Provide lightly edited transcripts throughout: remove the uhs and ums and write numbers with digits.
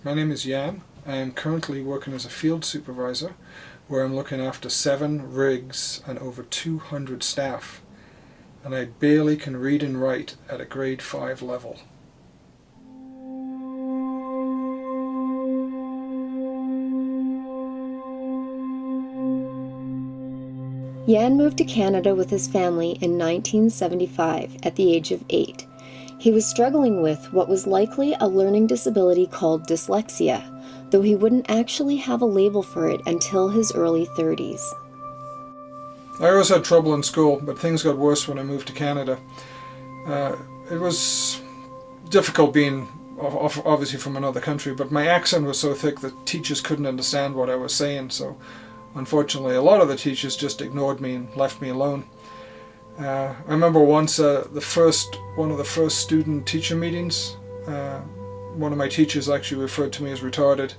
My name is Jan. I am currently working as a field supervisor where I'm looking after 7 rigs and over 200 staff, and I barely can read and write at a grade 5 level. Jan moved to Canada with his family in 1975 at the age of 8. He was struggling with what was likely a learning disability called dyslexia, though he wouldn't actually have a label for it until his early 30s. I always had trouble in school, but things got worse when I moved to Canada. It was difficult being obviously from another country, but my accent was so thick that teachers couldn't understand what I was saying, so unfortunately a lot of the teachers just ignored me and left me alone. I remember once one of the first student-teacher meetings, one of my teachers actually referred to me as retarded,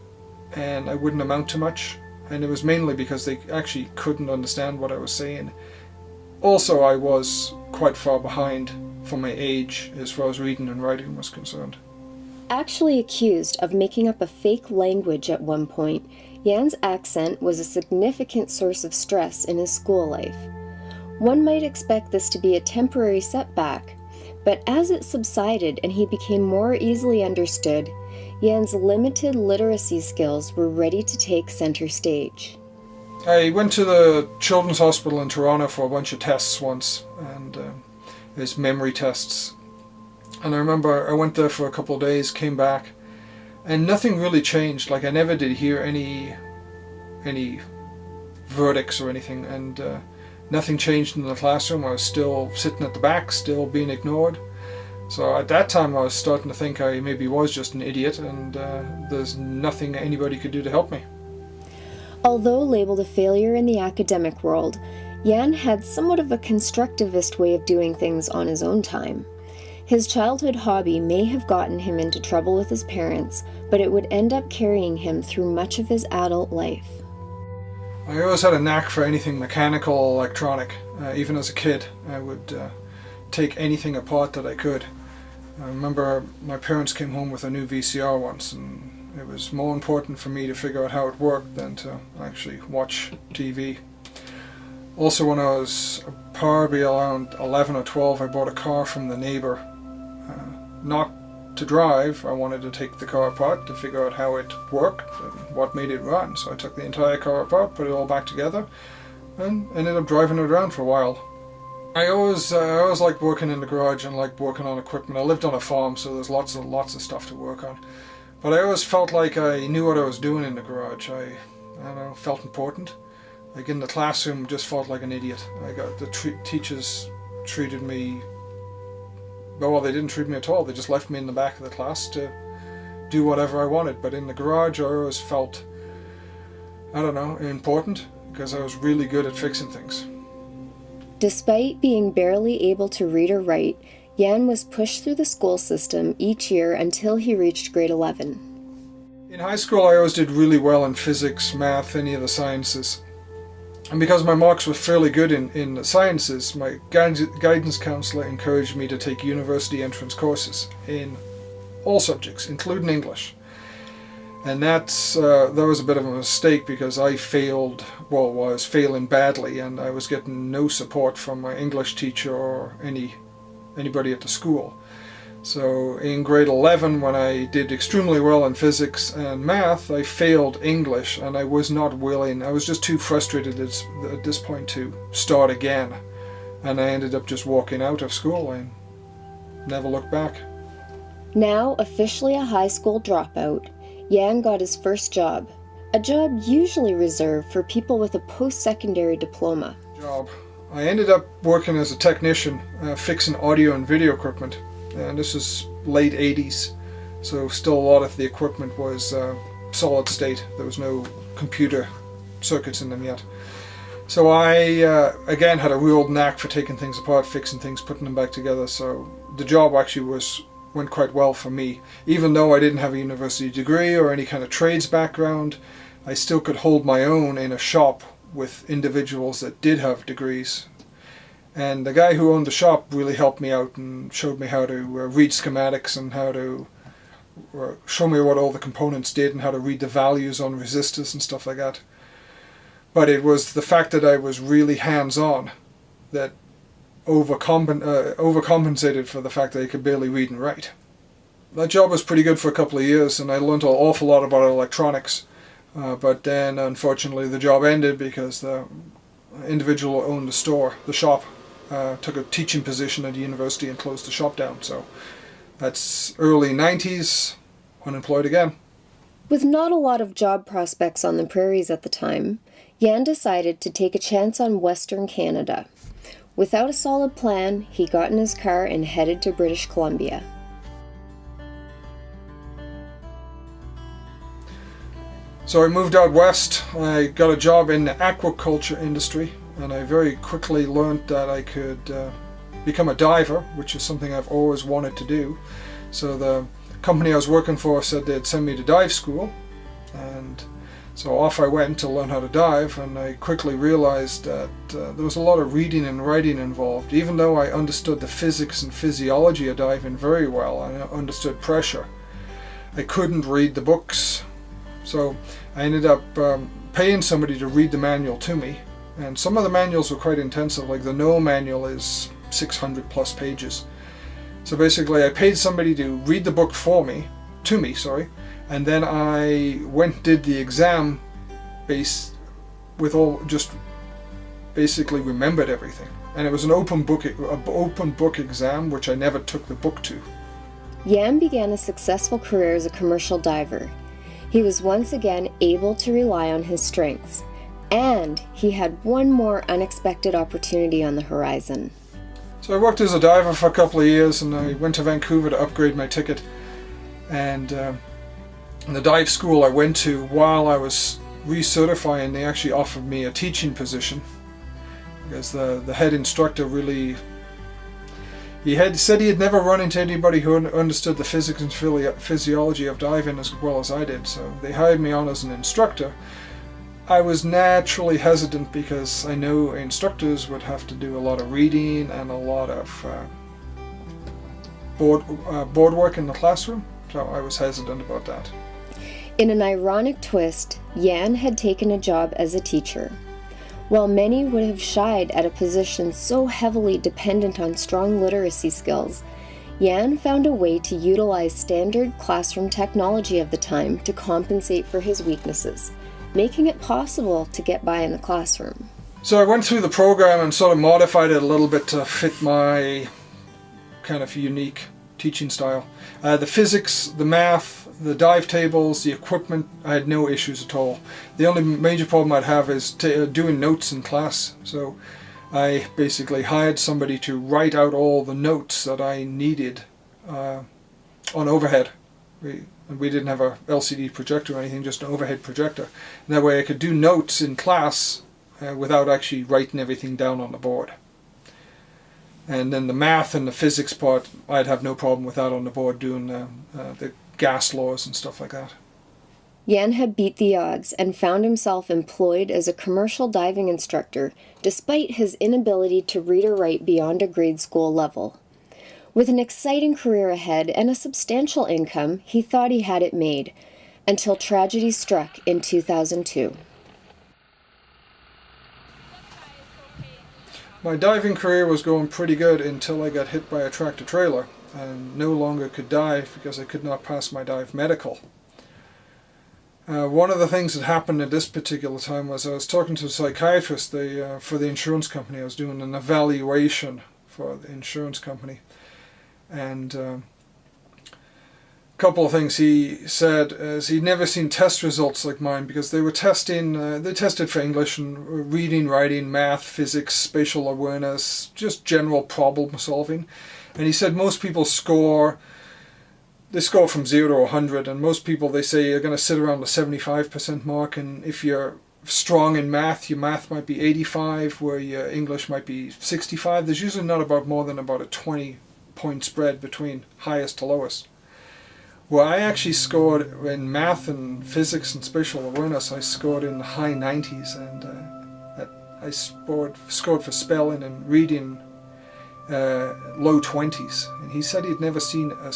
and I wouldn't amount to much, and it was mainly because they actually couldn't understand what I was saying. Also, I was quite far behind for my age as far as reading and writing was concerned. Actually accused of making up a fake language at one point, Jan's accent was a significant source of stress in his school life. One might expect this to be a temporary setback, but as it subsided and he became more easily understood, Jan's limited literacy skills were ready to take center stage. I went to the Children's Hospital in Toronto for a bunch of tests once, and there's memory tests. And I remember I went there for a couple of days, came back, and nothing really changed. Like, I never did hear any verdicts or anything, and nothing changed in the classroom. I was still sitting at the back, still being ignored. So at that time I was starting to think I maybe was just an idiot, and there's nothing anybody could do to help me. Although labeled a failure in the academic world, Jan had somewhat of a constructivist way of doing things on his own time. His childhood hobby may have gotten him into trouble with his parents, but it would end up carrying him through much of his adult life. I always had a knack for anything mechanical or electronic. Even as a kid, I would take anything apart that I could. I remember my parents came home with a new VCR once, and it was more important for me to figure out how it worked than to actually watch TV. Also, when I was probably around 11 or 12, I bought a car from the neighbor. Not to drive, I wanted to take the car apart to figure out how it worked and what made it run. So I took the entire car apart, put it all back together, and ended up driving it around for a while. I always liked working in the garage and liked working on equipment. I lived on a farm, so there's lots of stuff to work on. But I always felt like I knew what I was doing in the garage. I don't know, felt important. Like in the classroom, just felt like an idiot. Teachers treated me, well, they didn't treat me at all. They just left me in the back of the class to do whatever I wanted. But in the garage, I always felt, I don't know, important, because I was really good at fixing things. Despite being barely able to read or write, Jan was pushed through the school system each year until he reached grade 11. In high school, I always did really well in physics, math, any of the sciences. And because my marks were fairly good in the sciences, my guidance counselor encouraged me to take university entrance courses in all subjects, including English. And that was a bit of a mistake, because I was failing badly, and I was getting no support from my English teacher or anybody at the school. So in grade 11, when I did extremely well in physics and math, I failed English, and I was not willing. I was just too frustrated at this point to start again, and I ended up just walking out of school and never looked back. Now officially a high school dropout, Jan got his first job, a job usually reserved for people with a post-secondary diploma. I ended up working as a technician, fixing audio and video equipment. And this was late 80s, so still a lot of the equipment was solid state. There was no computer circuits in them yet. So I, again, had a real knack for taking things apart, fixing things, putting them back together. So the job actually went quite well for me. Even though I didn't have a university degree or any kind of trades background, I still could hold my own in a shop with individuals that did have degrees. And the guy who owned the shop really helped me out and showed me how to read schematics and how to show me what all the components did and how to read the values on resistors and stuff like that. But it was the fact that I was really hands-on that overcompensated for the fact that I could barely read and write. That job was pretty good for a couple of years, and I learned an awful lot about electronics. But then, unfortunately, the job ended because the individual who owned the shop, took a teaching position at the university and closed the shop down. So that's early 90s, unemployed again. With not a lot of job prospects on the prairies at the time, Jan decided to take a chance on Western Canada. Without a solid plan, he got in his car and headed to British Columbia. So I moved out west. I got a job in the aquaculture industry, and I very quickly learned that I could become a diver, which is something I've always wanted to do. So the company I was working for said they'd send me to dive school, and so off I went to learn how to dive, and I quickly realized that there was a lot of reading and writing involved. Even though I understood the physics and physiology of diving very well, I understood pressure, I couldn't read the books. So I ended up paying somebody to read the manual to me, and some of the manuals were quite intensive, like the No manual is 600 plus pages. So basically I paid somebody to read the book to me, and then I went and did the exam just basically remembered everything. And it was an open book exam, which I never took the book to. Jan began a successful career as a commercial diver. He was once again able to rely on his strengths, and he had one more unexpected opportunity on the horizon. So I worked as a diver for a couple of years, and I went to Vancouver to upgrade my ticket. And in the dive school I went to, while I was recertifying, they actually offered me a teaching position, because the head instructor he had said he had never run into anybody who understood the physics and physiology of diving as well as I did, so they hired me on as an instructor. I was naturally hesitant because I know instructors would have to do a lot of reading and a lot of board work in the classroom, so I was hesitant about that. In an ironic twist, Jan had taken a job as a teacher. While many would have shied at a position so heavily dependent on strong literacy skills, Jan found a way to utilize standard classroom technology of the time to compensate for his weaknesses, making it possible to get by in the classroom. So I went through the program and sort of modified it a little bit to fit my kind of unique teaching style. The physics, the math, the dive tables, the equipment, I had no issues at all. The only major problem I'd have is doing notes in class. So I basically hired somebody to write out all the notes that I needed on overhead. We didn't have a LCD projector or anything, just an overhead projector. And that way I could do notes in class without actually writing everything down on the board. And then the math and the physics part, I'd have no problem with that on the board, doing the gas laws and stuff like that. Jan had beat the odds and found himself employed as a commercial diving instructor, despite his inability to read or write beyond a grade school level. With an exciting career ahead and a substantial income, he thought he had it made, until tragedy struck in 2002. My diving career was going pretty good until I got hit by a tractor trailer and no longer could dive because I could not pass my dive medical. One of the things that happened at this particular time was I was talking to a psychiatrist for the insurance company. I was doing an evaluation for the insurance company, and a couple of things he said is he'd never seen test results like mine, because they were they tested for English and reading, writing, math, physics, spatial awareness, just general problem solving. And he said most people score from 0 to 100, and most people, they say, you're going to sit around the 75% mark, and if you're strong in math, your math might be 85, where your English might be 65. There's usually not more than about a 20-point spread between highest to lowest. Well, I actually scored in math and physics and spatial awareness. I scored in the high 90s, and I scored for spelling and reading low 20s. And he said he'd never seen a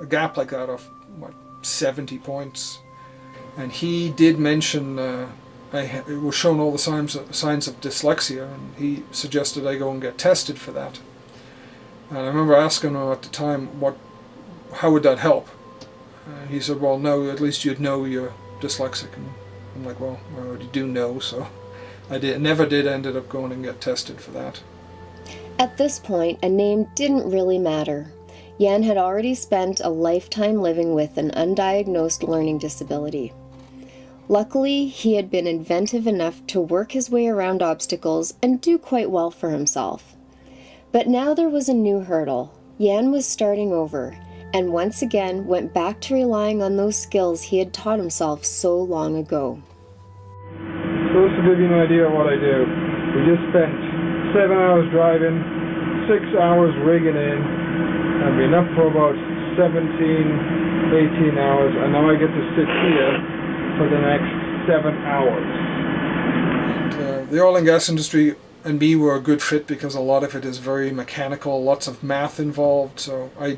gap like that of what, 70 points. And he did mention I was shown all the signs of dyslexia, and he suggested I go and get tested for that. And I remember asking him at the time, how would that help? And he said, well, no, at least you'd know you're dyslexic. And I'm like, well, I already do know, so I never did ended up going and get tested for that. At this point, a name didn't really matter. Jan had already spent a lifetime living with an undiagnosed learning disability. Luckily, he had been inventive enough to work his way around obstacles and do quite well for himself. But now there was a new hurdle. Jan was starting over, and once again went back to relying on those skills he had taught himself so long ago. So just to give you an idea of what I do, we just spent 7 hours driving, 6 hours rigging in, and been up for about 17, 18 hours, and now I get to sit here for the next 7 hours. The oil and gas industry and me were a good fit because a lot of it is very mechanical, lots of math involved, so I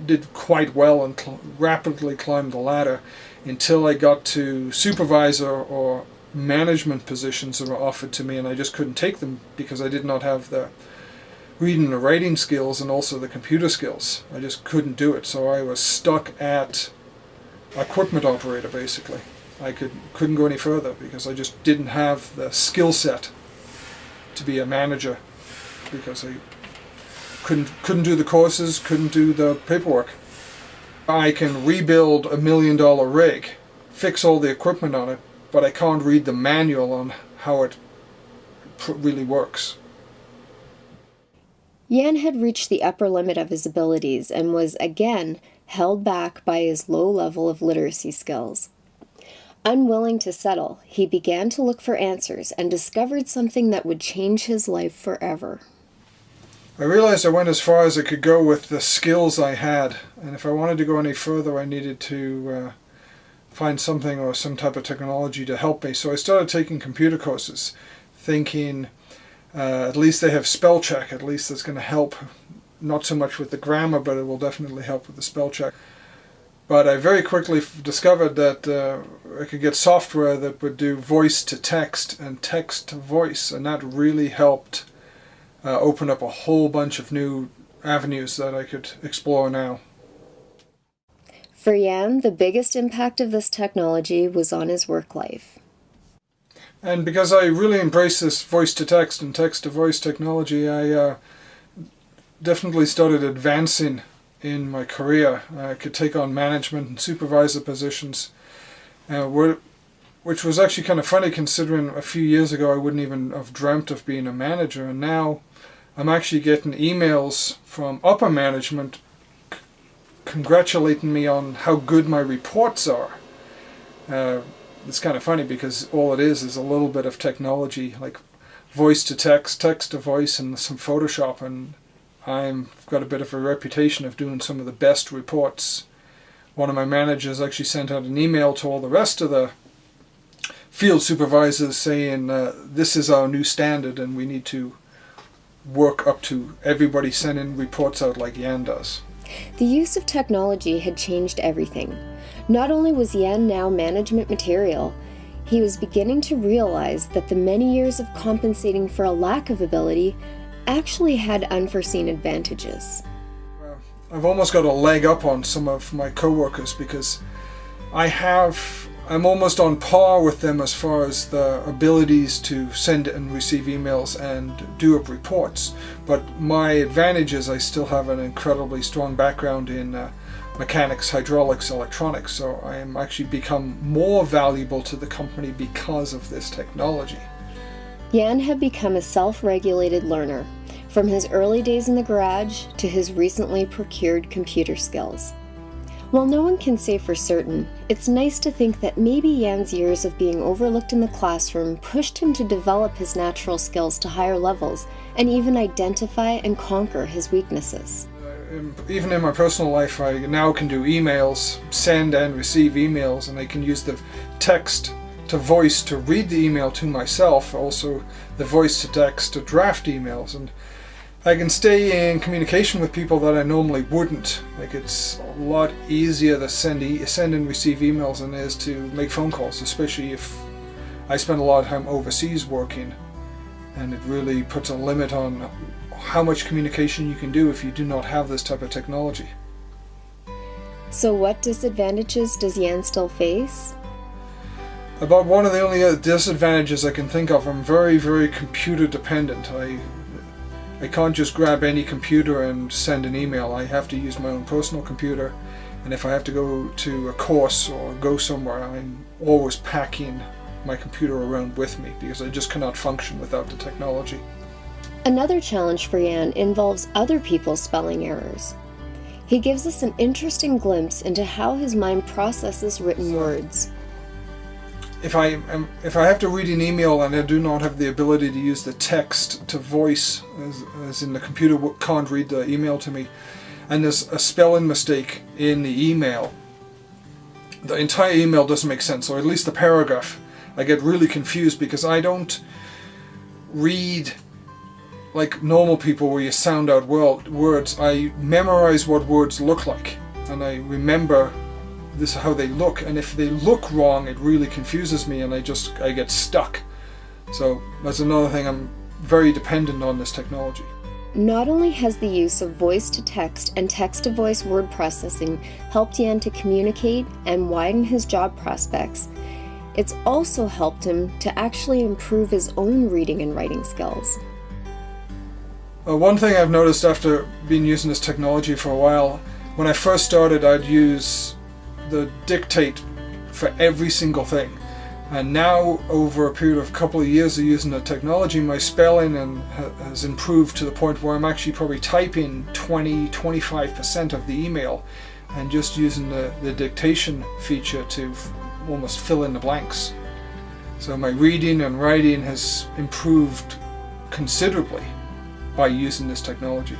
did quite well and rapidly climbed the ladder until I got to supervisor or management positions that were offered to me, and I just couldn't take them because I did not have the reading and writing skills and also the computer skills. I just couldn't do it, so I was stuck at equipment operator basically. I couldn't go any further because I just didn't have the skill set to be a manager because I couldn't do the courses, couldn't do the paperwork. I can rebuild $1 million rig, fix all the equipment on it, but I can't read the manual on how it really works. Jan had reached the upper limit of his abilities and was again held back by his low level of literacy skills. Unwilling to settle, he began to look for answers and discovered something that would change his life forever. I realized I went as far as I could go with the skills I had, and if I wanted to go any further I needed to find something or some type of technology to help me. So I started taking computer courses, thinking at least they have spell check, at least that's going to help, not so much with the grammar, but it will definitely help with the spell check. But I very quickly discovered that I could get software that would do voice to text and text to voice, and that really helped open up a whole bunch of new avenues that I could explore now. For Jan, the biggest impact of this technology was on his work life. And because I really embraced this voice to text and text to voice technology, I definitely started advancing in my career. I could take on management and supervisor positions, which was actually kind of funny considering a few years ago I wouldn't even have dreamt of being a manager, and now I'm actually getting emails from upper management congratulating me on how good my reports are. It's kind of funny because all it is a little bit of technology like voice to text, text to voice, and some Photoshop, and I've got a bit of a reputation of doing some of the best reports. One of my managers actually sent out an email to all the rest of the field supervisors saying this is our new standard and we need to work up to everybody sending reports out like Jan does. The use of technology had changed everything. Not only was Jan now management material, he was beginning to realize that the many years of compensating for a lack of ability actually had unforeseen advantages. I've almost got a leg up on some of my coworkers because I'm almost on par with them as far as the abilities to send and receive emails and do up reports. But my advantage is I still have an incredibly strong background in mechanics, hydraulics, electronics, so I am actually become more valuable to the company because of this technology. Jan had become a self-regulated learner, from his early days in the garage to his recently procured computer skills. While no one can say for certain, it's nice to think that maybe Jan's years of being overlooked in the classroom pushed him to develop his natural skills to higher levels and even identify and conquer his weaknesses. Even in my personal life, I now can do emails, send and receive emails, and I can use the text to voice to read the email to myself, also the voice to text to draft emails. And I can stay in communication with people that I normally wouldn't. Like, it's a lot easier to send and receive emails than it is to make phone calls, especially if I spend a lot of time overseas working, and it really puts a limit on how much communication you can do if you do not have this type of technology. So what disadvantages does Jan still face? About one of the only disadvantages I can think of, I'm very, very computer dependent. I can't just grab any computer and send an email. I have to use my own personal computer, and if I have to go to a course or go somewhere, I'm always packing my computer around with me because I just cannot function without the technology. Another challenge for Jan involves other people's spelling errors. He gives us an interesting glimpse into how his mind processes written words. If I have to read an email and I do not have the ability to use the text to voice, as in the computer can't read the email to me, and there's a spelling mistake in the email, the entire email doesn't make sense, or at least the paragraph. I get really confused because I don't read like normal people where you sound out words. I memorize what words look like, and I remember this is how they look, and if they look wrong it really confuses me and I get stuck. So that's another thing, I'm very dependent on this technology. Not only has the use of voice-to-text and text-to-voice word processing helped Jan to communicate and widen his job prospects, it's also helped him to actually improve his own reading and writing skills. One thing I've noticed after being using this technology for a while, when I first started I'd use the dictate for every single thing, and now over a period of a couple of years of using the technology, my spelling has improved to the point where I'm actually probably typing 20-25% of the email and just using the dictation feature to almost fill in the blanks. So my reading and writing has improved considerably by using this technology.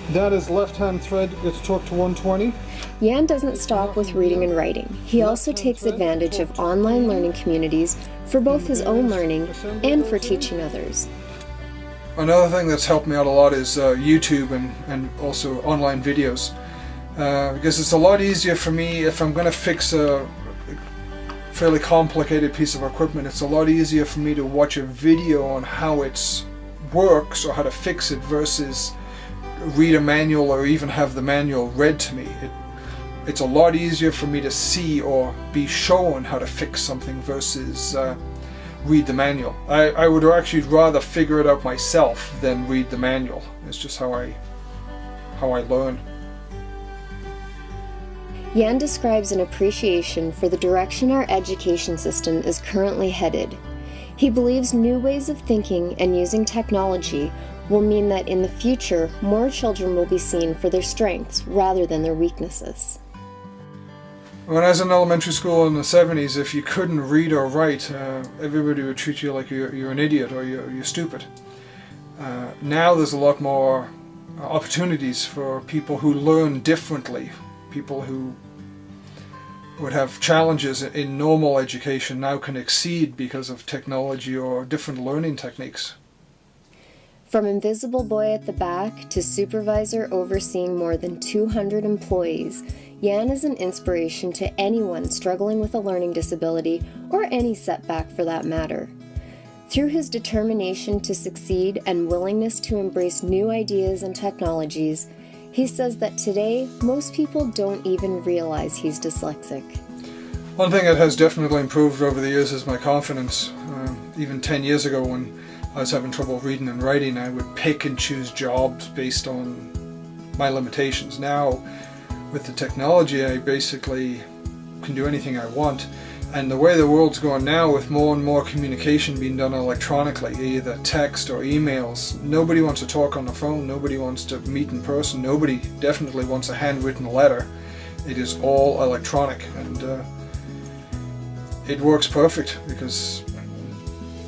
That is left-hand thread gets torqued to 120. Jan doesn't stop with reading and writing. He also takes advantage of online learning communities for both his own learning and for teaching others. Another thing that's helped me out a lot is YouTube and also online videos. Because it's a lot easier for me if I'm going to fix a fairly complicated piece of equipment, it's a lot easier for me to watch a video on how it works or how to fix it versus read a manual or even have the manual read to me. It's a lot easier for me to see or be shown how to fix something versus read the manual. I would actually rather figure it out myself than read the manual. It's just how I learn. Jan describes an appreciation for the direction our education system is currently headed. He believes new ways of thinking and using technology will mean that in the future, more children will be seen for their strengths rather than their weaknesses. When I was in elementary school in the 70s, if you couldn't read or write, everybody would treat you like you're an idiot or you're stupid. Now there's a lot more opportunities for people who learn differently. People who would have challenges in normal education now can exceed because of technology or different learning techniques. From invisible boy at the back to supervisor overseeing more than 200 employees, Jan is an inspiration to anyone struggling with a learning disability or any setback for that matter. Through his determination to succeed and willingness to embrace new ideas and technologies, he says that today most people don't even realize he's dyslexic. One thing that has definitely improved over the years is my confidence. Even 10 years ago when I was having trouble reading and writing, I would pick and choose jobs based on my limitations. Now, with the technology, I basically can do anything I want. And the way the world's going now, with more and more communication being done electronically, either text or emails, nobody wants to talk on the phone, nobody wants to meet in person, nobody definitely wants a handwritten letter. It is all electronic, and it works perfect because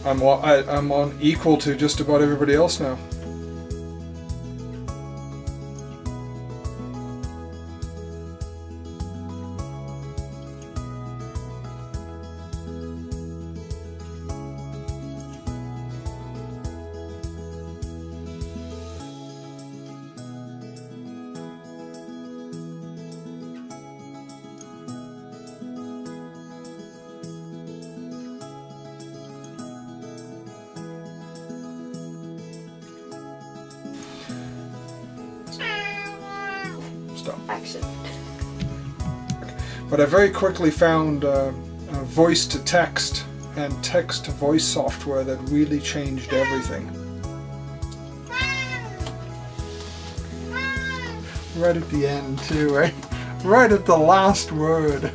I'm on equal to just about everybody else now. Stop. Action. But I very quickly found voice to text and text to voice software that really changed everything. Right at the end too, right? Right at the last word.